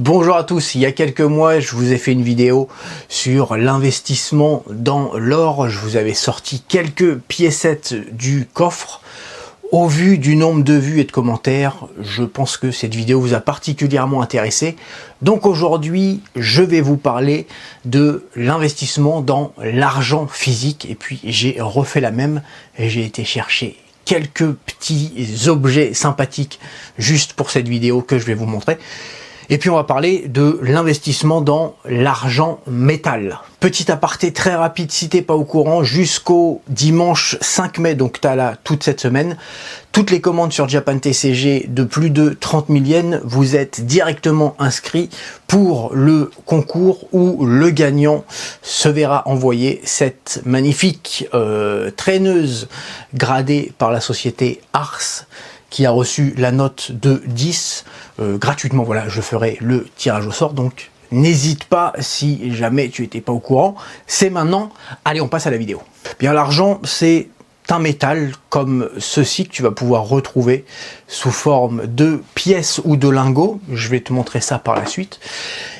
Bonjour à tous, il y a quelques mois je vous ai fait une vidéo sur l'investissement dans l'or. Je vous avais sorti quelques piécettes du coffre. Au vu du nombre de vues et de commentaires, je pense que cette vidéo vous a particulièrement intéressé. Donc aujourd'hui, je vais vous parler de l'investissement dans l'argent physique. Et puis j'ai refait la même et j'ai été chercher quelques petits objets sympathiques juste pour cette vidéo que je vais vous montrer. Et puis on va parler de l'investissement dans l'argent métal. Petit aparté très rapide, si t'es pas au courant, jusqu'au dimanche 5 mai, donc tu as là toute cette semaine, toutes les commandes sur Japan TCG de plus de 30 000 yens, vous êtes directement inscrit pour le concours où le gagnant se verra envoyer cette magnifique traîneuse gradée par la société Ars, qui a reçu la note de 10 gratuitement. Voilà, je ferai le tirage au sort, donc n'hésite pas si jamais tu n'étais pas au courant. C'est maintenant. Allez, on passe à la vidéo. Bien, l'argent, c'est un métal comme ceci que tu vas pouvoir retrouver sous forme de pièces ou de lingots. Je vais te montrer ça par la suite.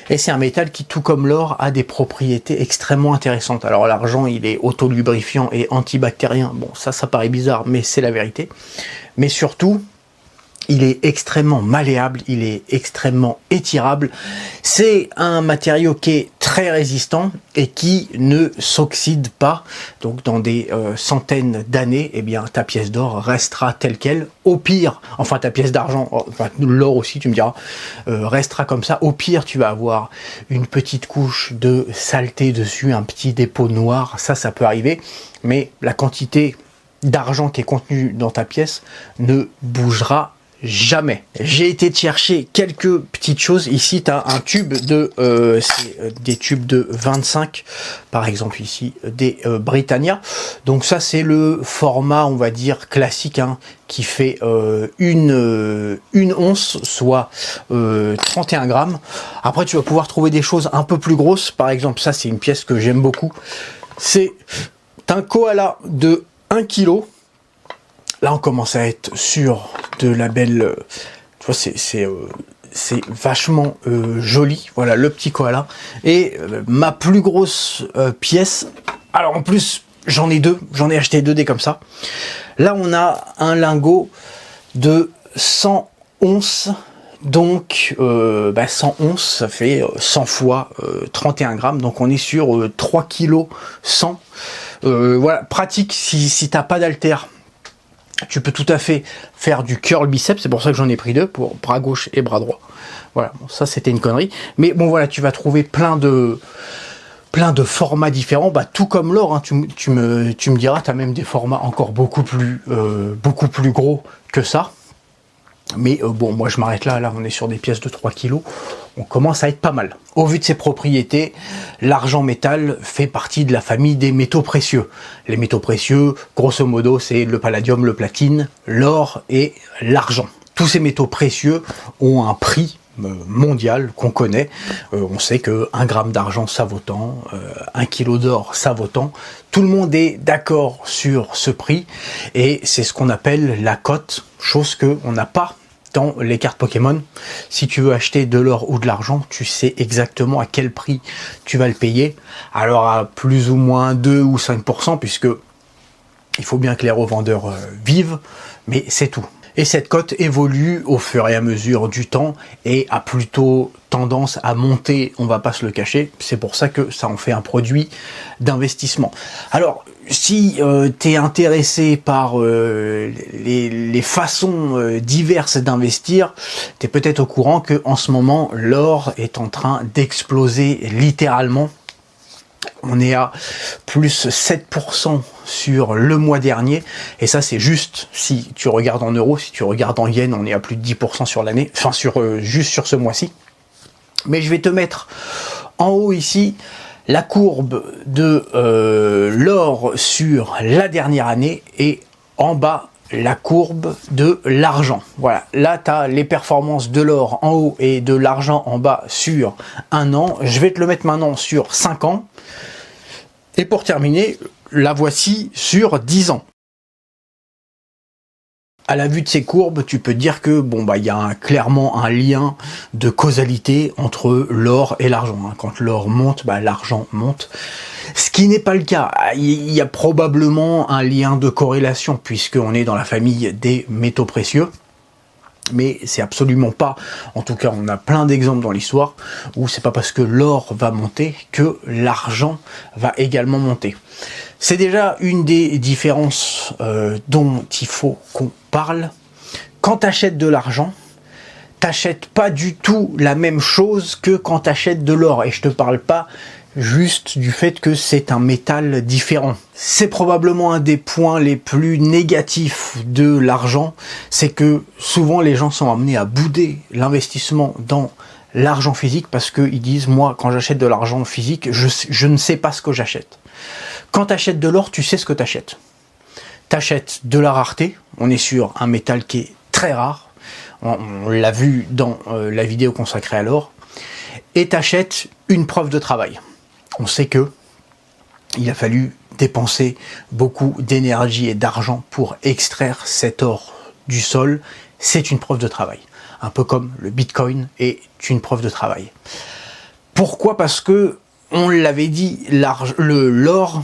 Et c'est un métal qui, tout comme l'or, a des propriétés extrêmement intéressantes. Alors l'argent, il est autolubrifiant et antibactérien. Bon, ça paraît bizarre, mais c'est la vérité. Mais surtout, il est extrêmement malléable, il est extrêmement étirable. C'est un matériau qui est très résistant et qui ne s'oxyde pas. Donc dans des centaines d'années, eh bien ta pièce d'or restera telle quelle. Au pire, enfin ta pièce d'argent, enfin l'or aussi tu me diras, restera comme ça. Au pire, tu vas avoir une petite couche de saleté dessus, un petit dépôt noir, ça peut arriver. Mais la quantité d'argent qui est contenu dans ta pièce ne bougera jamais. J'ai été chercher quelques petites choses. Ici, tu as un tube de... des tubes de 25, par exemple ici, des Britannia. Donc ça, c'est le format, on va dire, classique, hein, qui fait une once, soit 31 grammes. Après, tu vas pouvoir trouver des choses un peu plus grosses. Par exemple, ça, c'est une pièce que j'aime beaucoup. C'est un koala de 1 kg. Là, on commence à être sur de la belle... tu vois, c'est vachement joli. Voilà, le petit koala. Et ma plus grosse pièce... Alors, en plus, j'en ai deux. J'en ai acheté 2 dés comme ça. Là, on a un lingot de 100 onces. Donc, 100 onces, ça fait 100 fois 31 grammes. Donc, on est sur 3 kg 100. Voilà, pratique si t'as pas d'haltère. Tu peux tout à fait faire du curl biceps, c'est pour ça que j'en ai pris 2, pour bras gauche et bras droit. Voilà, bon, ça c'était une connerie. Mais bon voilà, tu vas trouver plein de formats différents, tout comme l'or, hein, tu me diras, tu as même des formats encore beaucoup plus gros que ça. Mais bon, moi je m'arrête là, on est sur des pièces de 3 kg, on commence à être pas mal. Au vu de ses propriétés, l'argent métal fait partie de la famille des métaux précieux. Les métaux précieux, grosso modo, c'est le palladium, le platine, l'or et l'argent. Tous ces métaux précieux ont un prix mondial qu'on connaît. On sait que 1 gramme d'argent ça vaut tant, 1 kg d'or ça vaut tant. Tout le monde est d'accord sur ce prix et c'est ce qu'on appelle la cote, chose que on n'a pas dans les cartes Pokémon. Si tu veux acheter de l'or ou de l'argent, tu sais exactement à quel prix tu vas le payer. Alors à plus ou moins 2 ou 5%, puisque il faut bien que les revendeurs vivent, mais c'est tout. Et cette cote évolue au fur et à mesure du temps et a plutôt tendance à monter, on va pas se le cacher. C'est pour ça que ça en fait un produit d'investissement. Alors, si tu es intéressé par les façons diverses d'investir, tu es peut-être au courant que en ce moment, l'or est en train d'exploser littéralement. On est à plus 7% sur le mois dernier. Et ça, c'est juste si tu regardes en euros. Si tu regardes en yens, on est à plus de 10% sur l'année. Enfin, juste sur ce mois-ci. Mais je vais te mettre en haut ici la courbe de l'or sur la dernière année. Et en bas, la courbe de l'argent. Voilà, là tu as les performances de l'or en haut et de l'argent en bas sur 1 an. Je vais te le mettre maintenant sur 5 ans. Et pour terminer, la voici sur 10 ans. À la vue de ces courbes, tu peux dire que bon bah il y a clairement un lien de causalité entre l'or et l'argent. Quand l'or monte, bah, l'argent monte. Ce qui n'est pas le cas. Il y a probablement un lien de corrélation puisqu'on est dans la famille des métaux précieux. Mais c'est absolument pas, en tout cas on a plein d'exemples dans l'histoire où c'est pas parce que l'or va monter que l'argent va également monter. C'est déjà une des différences dont il faut qu'on parle. Quand tu achètes de l'argent, t'achètes pas du tout la même chose que quand tu achètes de l'or. Et je te parle pas juste du fait que c'est un métal différent. C'est probablement un des points les plus négatifs de l'argent, c'est que souvent les gens sont amenés à bouder l'investissement dans l'argent physique parce qu'ils disent, moi quand j'achète de l'argent physique, je ne sais pas ce que j'achète. Quand tu achètes de l'or, tu sais ce que tu achètes. Tu achètes de la rareté, on est sur un métal qui est très rare, on l'a vu dans la vidéo consacrée à l'or, et tu achètes une preuve de travail. On sait que il a fallu dépenser beaucoup d'énergie et d'argent pour extraire cet or du sol. C'est une preuve de travail. Un peu comme le Bitcoin est une preuve de travail. Pourquoi? Parce que, on l'avait dit, l'or,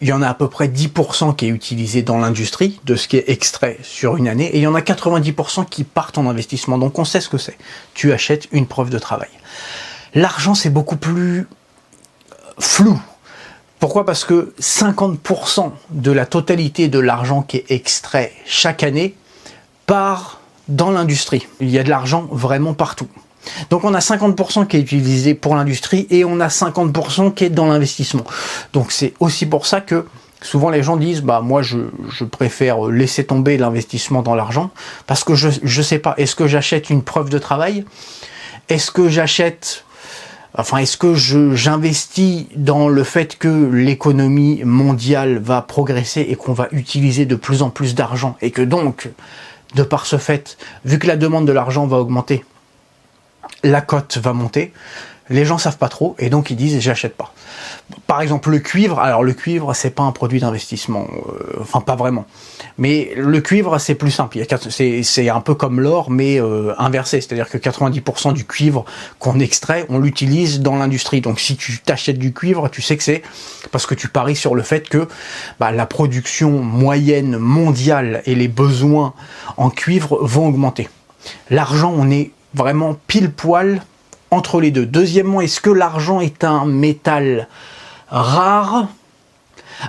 il y en a à peu près 10% qui est utilisé dans l'industrie, de ce qui est extrait sur une année, et il y en a 90% qui partent en investissement. Donc on sait ce que c'est. Tu achètes une preuve de travail. L'argent, c'est beaucoup plus flou. Pourquoi? Parce que 50% de la totalité de l'argent qui est extrait chaque année part dans l'industrie. Il y a de l'argent vraiment partout. Donc on a 50% qui est utilisé pour l'industrie et on a 50% qui est dans l'investissement. Donc c'est aussi pour ça que souvent les gens disent, bah moi je préfère laisser tomber l'investissement dans l'argent parce que je sais pas, est-ce que j'achète une preuve de travail? Est-ce que j'achète... Enfin, est-ce que j'investis dans le fait que l'économie mondiale va progresser et qu'on va utiliser de plus en plus d'argent et que donc, de par ce fait, vu que la demande de l'argent va augmenter, la cote va monter, les gens savent pas trop et donc ils disent j'achète pas. Par exemple le cuivre, alors le cuivre c'est pas un produit d'investissement, enfin pas vraiment, mais le cuivre c'est plus simple, c'est un peu comme l'or mais inversé, c'est-à-dire que 90% du cuivre qu'on extrait, on l'utilise dans l'industrie, donc si tu t'achètes du cuivre, tu sais que c'est parce que tu paries sur le fait que la production moyenne mondiale et les besoins en cuivre vont augmenter. L'argent, on est vraiment pile poil entre les deux. Deuxièmement, est-ce que l'argent est un métal rare?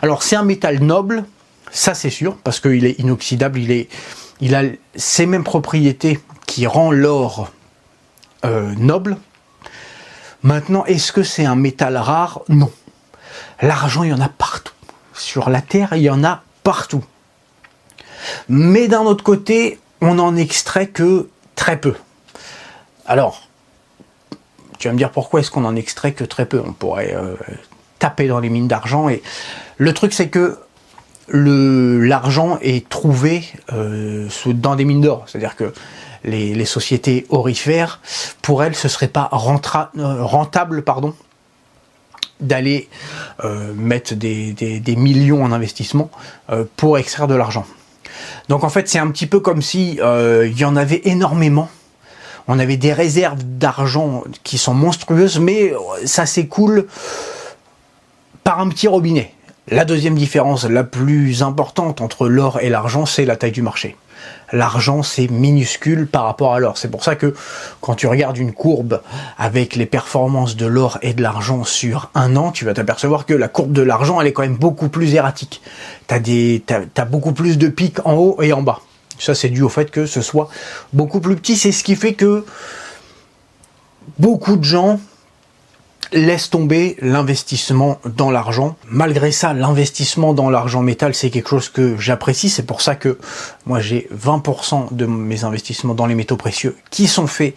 Alors c'est un métal noble, ça c'est sûr, parce qu'il est inoxydable, il a ces mêmes propriétés qui rend l'or noble. Maintenant, est-ce que c'est un métal rare? Non. L'argent, il y en a partout. Sur la Terre, il y en a partout. Mais d'un autre côté, on n'en extrait que très peu. Alors, tu vas me dire pourquoi est-ce qu'on en extrait que très peu? On pourrait taper dans les mines d'argent. Et le truc, c'est que l'argent est trouvé dans des mines d'or. C'est-à-dire que les sociétés aurifères, pour elles, ce serait pas rentable, d'aller mettre des millions en investissement pour extraire de l'argent. Donc en fait, c'est un petit peu comme si il y en avait énormément. On avait des réserves d'argent qui sont monstrueuses, mais ça s'écoule par un petit robinet. La deuxième différence la plus importante entre l'or et l'argent, c'est la taille du marché. L'argent, c'est minuscule par rapport à l'or. C'est pour ça que quand tu regardes une courbe avec les performances de l'or et de l'argent sur un an, tu vas t'apercevoir que la courbe de l'argent, elle est quand même beaucoup plus erratique. T'as beaucoup plus de pics en haut et en bas. Ça, c'est dû au fait que ce soit beaucoup plus petit. C'est ce qui fait que beaucoup de gens laissent tomber l'investissement dans l'argent. Malgré ça, l'investissement dans l'argent métal, c'est quelque chose que j'apprécie. C'est pour ça que moi, j'ai 20% de mes investissements dans les métaux précieux qui sont faits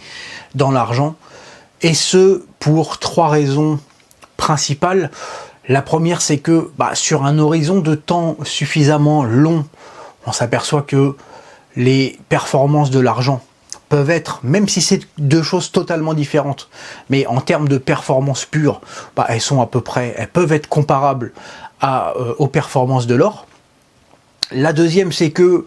dans l'argent. Et ce, pour 3 raisons principales. La première, c'est que sur un horizon de temps suffisamment long, on s'aperçoit que les performances de l'argent peuvent être, même si c'est deux choses totalement différentes, mais en termes de performance pure, elles sont à peu près, elles peuvent être comparables aux performances de l'or. La deuxième, c'est que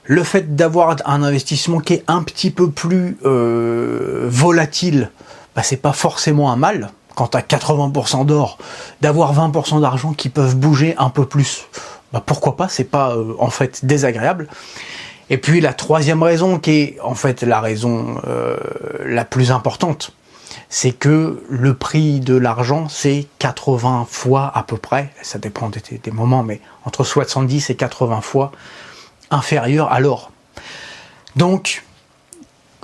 Le fait d'avoir un investissement qui est un petit peu plus volatile, bah, c'est pas forcément un mal. Quand tu as 80% d'or, d'avoir 20% d'argent qui peuvent bouger un peu plus, bah, pourquoi pas, c'est pas en fait désagréable. Et puis la troisième raison, qui est en fait la raison la plus importante, c'est que le prix de l'argent, c'est 80 fois à peu près, ça dépend des moments, mais entre 70 et 80 fois inférieur à l'or. Donc,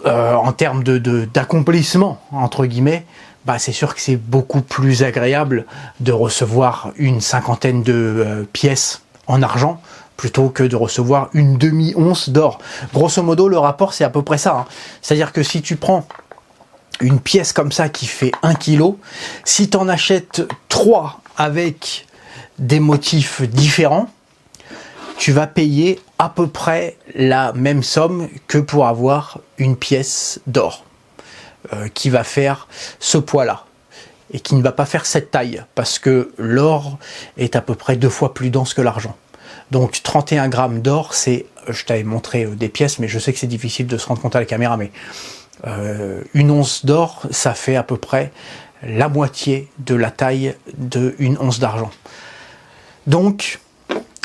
en termes d'accomplissement, entre guillemets, bah, c'est sûr que c'est beaucoup plus agréable de recevoir une cinquantaine de pièces en argent plutôt que de recevoir une demi-once d'or. Grosso modo, le rapport, c'est à peu près ça, hein. C'est-à-dire que si tu prends une pièce comme ça qui fait 1 kg, si tu en achètes 3 avec des motifs différents, tu vas payer à peu près la même somme que pour avoir une pièce d'or qui va faire ce poids-là et qui ne va pas faire cette taille parce que l'or est à peu près 2 fois plus dense que l'argent. Donc 31 grammes d'or, c'est, je t'avais montré des pièces, mais je sais que c'est difficile de se rendre compte à la caméra, mais une once d'or, ça fait à peu près la moitié de la taille d'une once d'argent. Donc,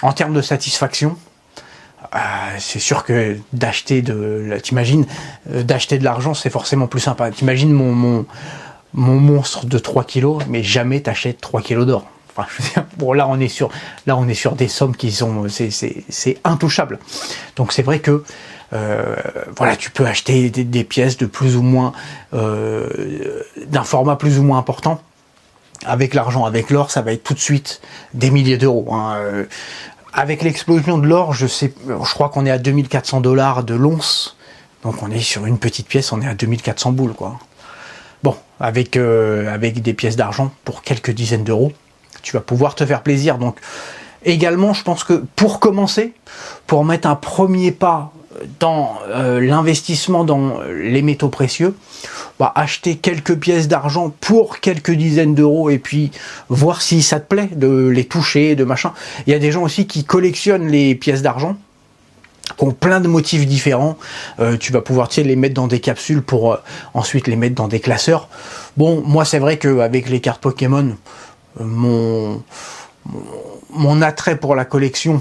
en termes de satisfaction, c'est sûr que d'acheter t'imagines, d'acheter de l'argent, c'est forcément plus sympa. T'imagines mon monstre de 3 kilos, mais jamais t'achètes 3 kilos d'or. Enfin, je veux dire, bon, là on est sur des sommes qui sont, c'est intouchable. Donc c'est vrai que voilà, tu peux acheter des pièces de plus ou moins, d'un format plus ou moins important. Avec l'argent, avec l'or, ça va être tout de suite des milliers d'euros, hein. Avec l'explosion de l'or, je crois qu'on est à 2400 $ de l'once. Donc on est sur une petite pièce, on est à 2400 boules, quoi. Bon, avec des pièces d'argent pour quelques dizaines d'euros, tu vas pouvoir te faire plaisir. Donc également, je pense que pour commencer, pour mettre un premier pas dans l'investissement dans les métaux précieux, bah, acheter quelques pièces d'argent pour quelques dizaines d'euros et puis voir si ça te plaît, de les toucher, de machin. Il y a des gens aussi qui collectionnent les pièces d'argent, qui ont plein de motifs différents. Tu vas pouvoir, tu sais, les mettre dans des capsules pour ensuite les mettre dans des classeurs. Bon, moi c'est vrai qu'avec les cartes Pokémon, mon attrait pour la collection,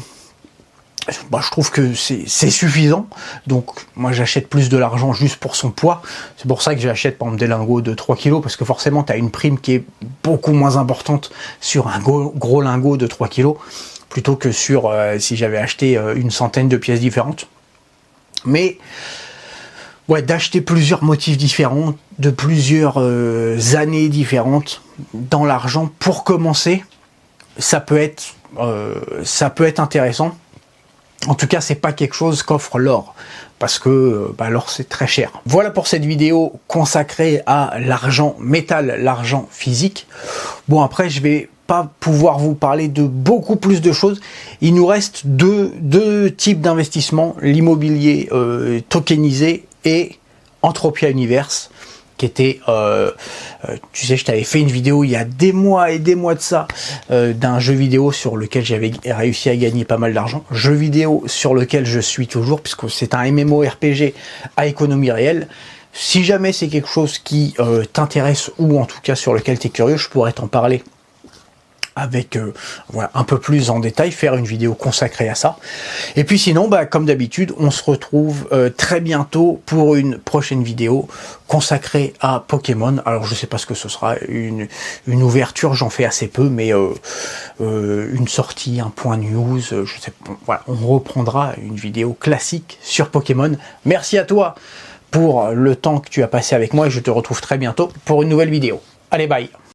bah, je trouve que c'est suffisant. Donc moi j'achète plus de l'argent juste pour son poids. C'est pour ça que j'achète par exemple des lingots de 3 kg, parce que forcément tu as une prime qui est beaucoup moins importante sur un gros lingot de 3 kg plutôt que sur si j'avais acheté une centaine de pièces différentes. Mais ouais, d'acheter plusieurs motifs différents, de plusieurs années différentes dans l'argent pour commencer, ça peut être intéressant. En tout cas, c'est pas quelque chose qu'offre l'or, parce que bah, l'or c'est très cher. Voilà pour cette vidéo consacrée à l'argent métal, l'argent physique. Bon, après je vais pas pouvoir vous parler de beaucoup plus de choses. Il nous reste deux types d'investissements, l'immobilier tokenisé et Entropia Universe, qui était, tu sais, je t'avais fait une vidéo il y a des mois et des mois de ça, d'un jeu vidéo sur lequel j'avais réussi à gagner pas mal d'argent. Jeu vidéo sur lequel je suis toujours, puisque c'est un MMORPG à économie réelle. Si jamais c'est quelque chose qui t'intéresse, ou en tout cas sur lequel tu es curieux, je pourrais t'en parler avec voilà, un peu plus en détail, faire une vidéo consacrée à ça. Et puis sinon, bah, comme d'habitude, on se retrouve très bientôt pour une prochaine vidéo consacrée à Pokémon. Alors je sais pas ce que ce sera, une ouverture, j'en fais assez peu, mais une sortie, un point news, je sais pas, voilà, on reprendra une vidéo classique sur Pokémon. Merci à toi pour le temps que tu as passé avec moi et je te retrouve très bientôt pour une nouvelle vidéo. Allez, bye!